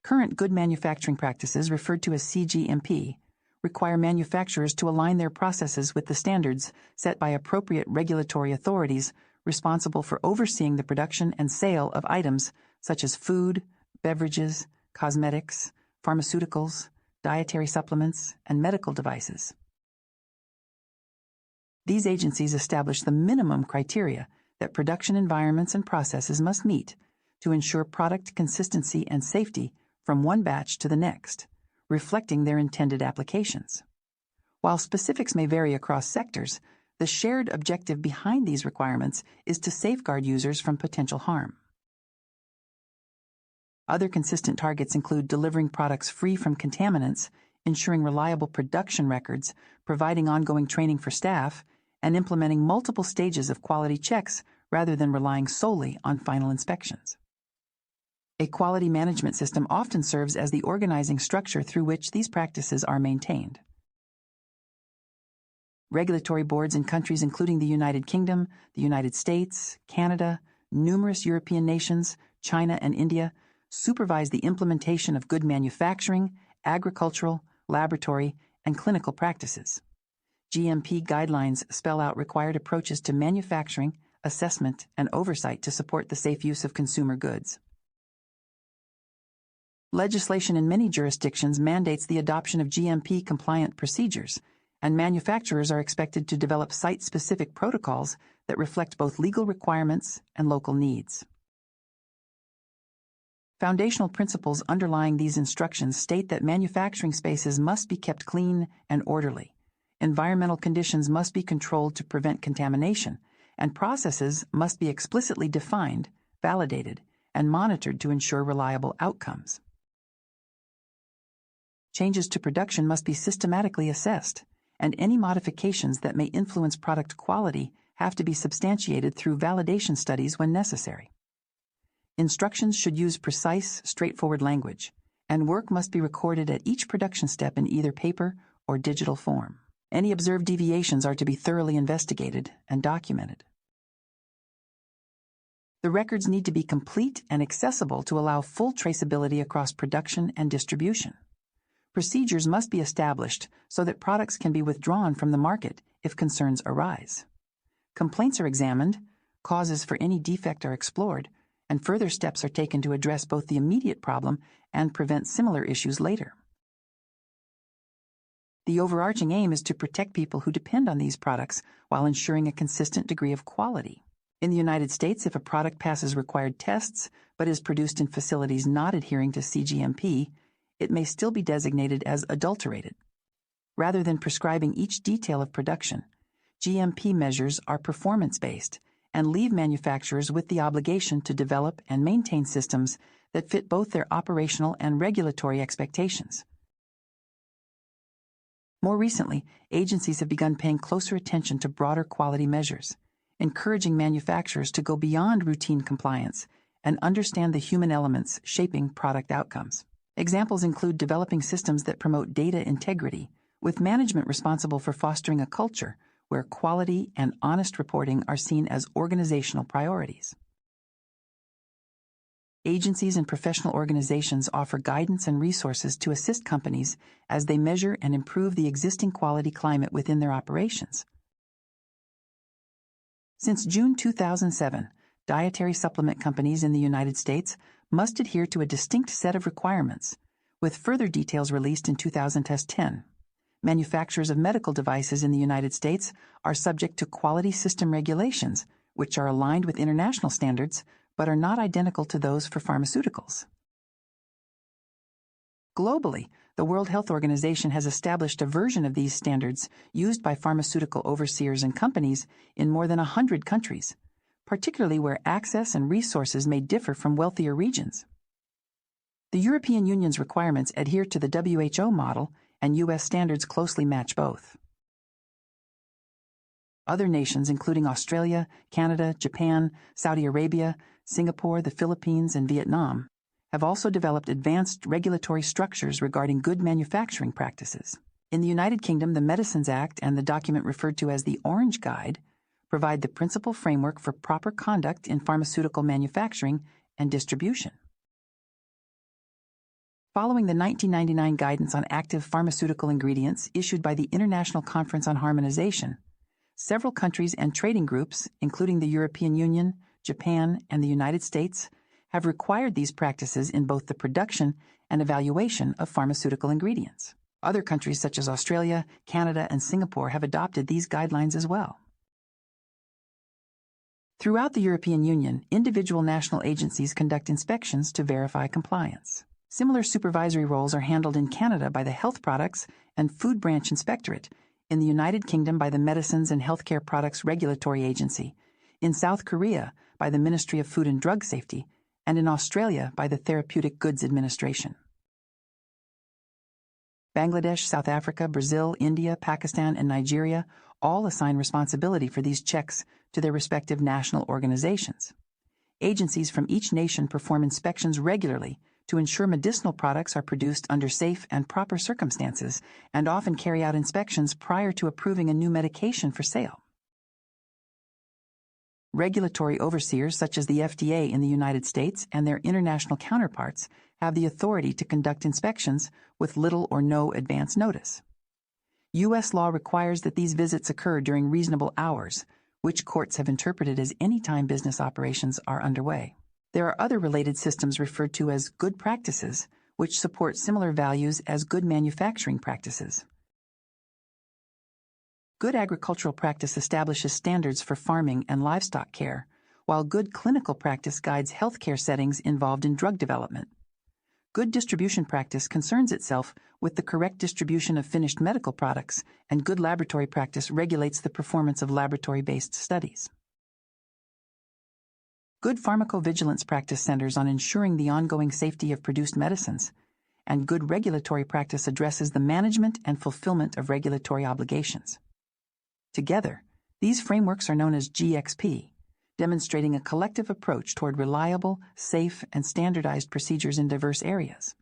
Current good manufacturing practices, referred to as CGMP, require manufacturers to align their processes with the standards set by appropriate regulatory authorities responsible for overseeing the production and sale of items such as food, beverages, cosmetics, pharmaceuticals, dietary supplements, and medical devices. These agencies establish the minimum criteria that production environments and processes must meet to ensure product consistency and safety from one batch to the next, reflecting their intended applications. While specifics may vary across sectors, the shared objective behind these requirements is to safeguard users from potential harm. Other consistent targets include delivering products free from contaminants, ensuring reliable production records, providing ongoing training for staff, and implementing multiple stages of quality checks rather than relying solely on final inspections. A quality management system often serves as the organizing structure through which these practices are maintained. Regulatory boards in countries including the United Kingdom, the United States, Canada, numerous European nations, China, and India supervise the implementation of good manufacturing, agricultural, laboratory, and clinical practices. GMP guidelines spell out required approaches to manufacturing, assessment, and oversight to support the safe use of consumer goods. Legislation in many jurisdictions mandates the adoption of GMP-compliant procedures, and manufacturers are expected to develop site-specific protocols that reflect both legal requirements and local needs. Foundational principles underlying these instructions state that manufacturing spaces must be kept clean and orderly, environmental conditions must be controlled to prevent contamination, and processes must be explicitly defined, validated, and monitored to ensure reliable outcomes. Changes to production must be systematically assessed, and any modifications that may influence product quality have to be substantiated through validation studies when necessary. Instructions should use precise, straightforward language, and work must be recorded at each production step in either paper or digital form. Any observed deviations are to be thoroughly investigated and documented. The records need to be complete and accessible to allow full traceability across production and distribution. Procedures must be established so that products can be withdrawn from the market if concerns arise. Complaints are examined, causes for any defect are explored, and further steps are taken to address both the immediate problem and prevent similar issues later. The overarching aim is to protect people who depend on these products while ensuring a consistent degree of quality. In the United States, if a product passes required tests but is produced in facilities not adhering to CGMP, it may still be designated as adulterated. Rather than prescribing each detail of production, GMP measures are performance-based and leave manufacturers with the obligation to develop and maintain systems that fit both their operational and regulatory expectations. More recently, agencies have begun paying closer attention to broader quality measures, encouraging manufacturers to go beyond routine compliance and understand the human elements shaping product outcomes. Examples include developing systems that promote data integrity, with management responsible for fostering a culture where quality and honest reporting are seen as organizational priorities. Agencies and professional organizations offer guidance and resources to assist companies as they measure and improve the existing quality climate within their operations. Since June 2007, dietary supplement companies in the United States must adhere to a distinct set of requirements, with further details released in 2010. Manufacturers of medical devices in the United States are subject to quality system regulations, which are aligned with international standards but are not identical to those for pharmaceuticals. Globally, the World Health Organization has established a version of these standards used by pharmaceutical overseers and companies in more than 100 countries, particularly where access and resources may differ from wealthier regions. The European Union's requirements adhere to the WHO model, and U.S. standards closely match both. Other nations, including Australia, Canada, Japan, Saudi Arabia, Singapore, the Philippines, and Vietnam, have also developed advanced regulatory structures regarding good manufacturing practices. In the United Kingdom, the Medicines Act and the document referred to as the Orange Guide provide the principal framework for proper conduct in pharmaceutical manufacturing and distribution. Following the 1999 Guidance on Active Pharmaceutical Ingredients issued by the International Conference on Harmonization, several countries and trading groups, including the European Union, Japan, and the United States, have required these practices in both the production and evaluation of pharmaceutical ingredients. Other countries such as Australia, Canada, and Singapore have adopted these guidelines as well. Throughout the European Union, individual national agencies conduct inspections to verify compliance. Similar supervisory roles are handled in Canada by the Health Products and Food Branch Inspectorate, in the United Kingdom by the Medicines and Healthcare Products Regulatory Agency, in South Korea by the Ministry of Food and Drug Safety, and in Australia by the Therapeutic Goods Administration. Bangladesh, South Africa, Brazil, India, Pakistan, and Nigeria all assign responsibility for these checks to their respective national organizations. Agencies from each nation perform inspections regularly to ensure medicinal products are produced under safe and proper circumstances, and often carry out inspections prior to approving a new medication for sale. Regulatory overseers such as the FDA in the United States and their international counterparts have the authority to conduct inspections with little or no advance notice. U.S. law requires that these visits occur during reasonable hours, which courts have interpreted as any time business operations are underway. There are other related systems referred to as good practices, which support similar values as good manufacturing practices. Good agricultural practice establishes standards for farming and livestock care, while good clinical practice guides healthcare settings involved in drug development. Good distribution practice concerns itself with the correct distribution of finished medical products, and good laboratory practice regulates the performance of laboratory-based studies. Good pharmacovigilance practice centers on ensuring the ongoing safety of produced medicines, and good regulatory practice addresses the management and fulfillment of regulatory obligations. Together, these frameworks are known as GXP, demonstrating a collective approach toward reliable, safe, and standardized procedures in diverse areas.